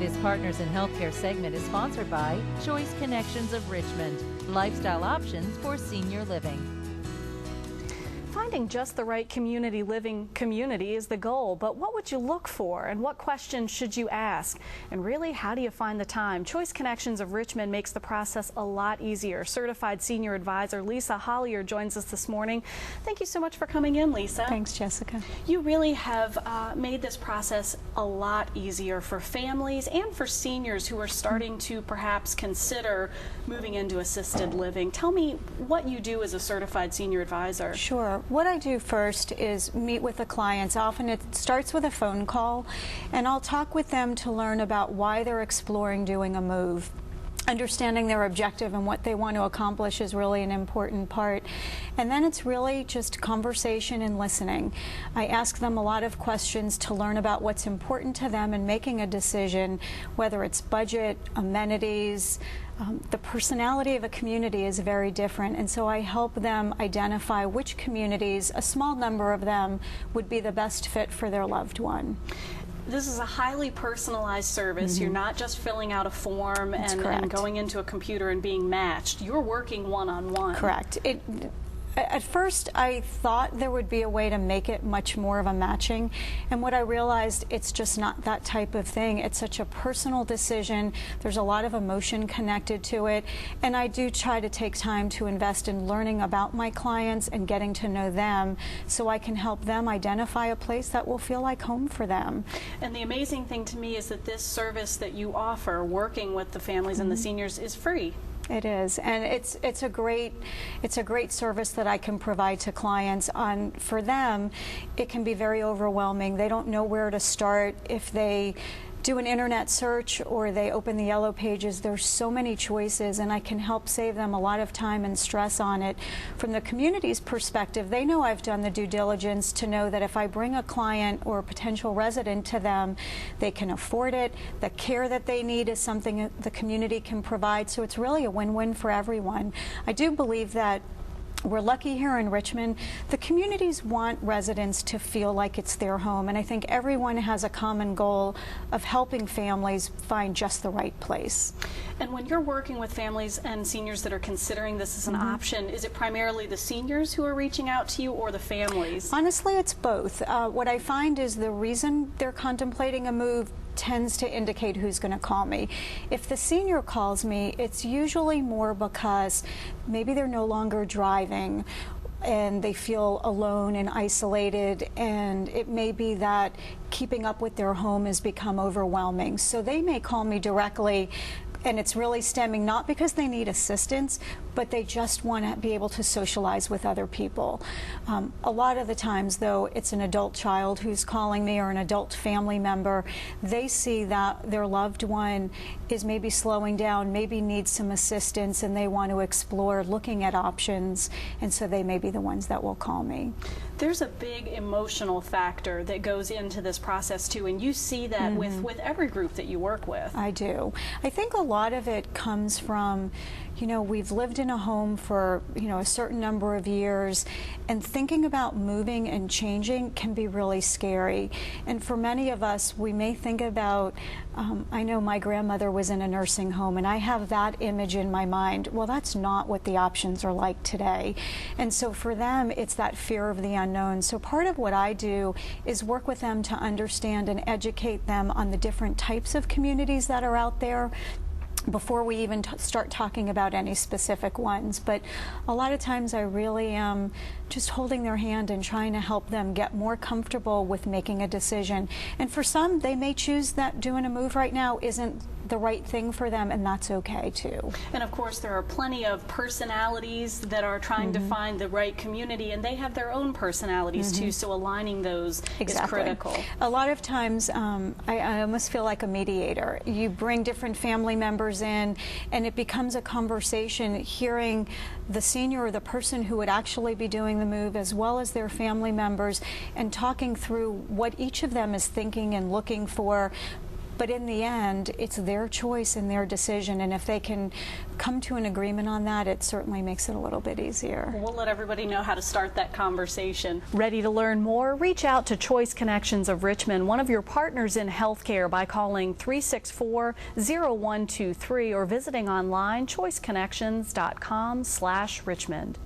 This Partners in Healthcare segment is sponsored by Choice Connections of Richmond, lifestyle options for senior living. Finding just the right community living community is the goal, but what would you look for and what questions should you ask? And really, how do you find the time? Choice Connections of Richmond makes the process a lot easier. Certified Senior Advisor Lisa Hollier joins us this morning. Thank you so much for coming in, Lisa. Thanks, Jessica. You really have made this process a lot easier for families and for seniors who are starting to perhaps consider moving into assisted living. Tell me what you do as a Certified Senior Advisor. Sure. What I do first is meet with the clients. Often it starts with a phone call, and I'll talk with them to learn about why they're exploring doing a move. Understanding their objective and what they want to accomplish is really an important part. And then it's really just conversation and listening. I ask them a lot of questions to learn about what's important to them in making a decision, whether it's budget, amenities. The personality of a community is very different, and so I help them identify which communities, a small number of them, would be the best fit for their loved one. This is a highly personalized service. You're not just filling out a form and going into a computer and being matched. You're working one-on-one. Correct. At first, I thought there would be a way to make it much more of a matching, and what I realized, it's just not that type of thing. It's such a personal decision. There's a lot of emotion connected to it, and I do try to take time to invest in learning about my clients and getting to know them so I can help them identify a place that will feel like home for them. And the amazing thing to me is that this service that you offer, working with the families and the seniors, is free. It is, and it's a great service that I can provide to clients. For them, it can be very overwhelming. They don't know where to start. If they do an internet search or they open the yellow pages, there's so many choices, and I can help save them a lot of time and stress on it. From the community's perspective, they know I've done the due diligence to know that if I bring a client or a potential resident to them, they can afford it. The care that they need is something the community can provide, so it's really a win-win for everyone. I do believe that we're lucky here in Richmond. The communities want residents to feel like it's their home, and I think everyone has a common goal of helping families find just the right place. And when you're working with families and seniors that are considering this as an option, is it primarily the seniors who are reaching out to you or the families? Honestly, it's both. What I find is the reason they're contemplating a move tends to indicate who's going to call me. If the senior calls me, it's usually more because maybe they're no longer driving and they feel alone and isolated, and it may be that keeping up with their home has become overwhelming. So they may call me directly, and it's really stemming not because they need assistance, but they just want to be able to socialize with other people. A lot of the times, though, it's an adult child who's calling me or an adult family member. They see that their loved one is maybe slowing down, maybe needs some assistance, and they want to explore looking at options, and so they may be the ones that will call me. There's a big emotional factor that goes into this process too, and you see that with every group that you work with. I do. I think a lot of it comes from, we've lived in a home for, a certain number of years, and thinking about moving and changing can be really scary. And for many of us, we may think about, I know my grandmother was in a nursing home, and I have that image in my mind. Well, that's not what the options are like today. And so for them, it's that fear of the unknown. So part of what I do is work with them to understand and educate them on the different types of communities that are out there before we even start talking about any specific ones. But a lot of times I really am just holding their hand and trying to help them get more comfortable with making a decision. And for some, they may choose that doing a move right now isn't the right thing for them, and that's okay too. And of course, there are plenty of personalities that are trying to find the right community, and they have their own personalities too, so aligning those is critical. A lot of times, I almost feel like a mediator. You bring different family members in, and it becomes a conversation, hearing the senior or the person who would actually be doing the move, as well as their family members, and talking through what each of them is thinking and looking for. But in the end, it's their choice and their decision, and if they can come to an agreement on that, it certainly makes it a little bit easier. We'll let everybody know how to start that conversation. Ready to learn more? Reach out to Choice Connections of Richmond, one of your partners in healthcare, by calling 364-0123 or visiting online choiceconnections.com/Richmond.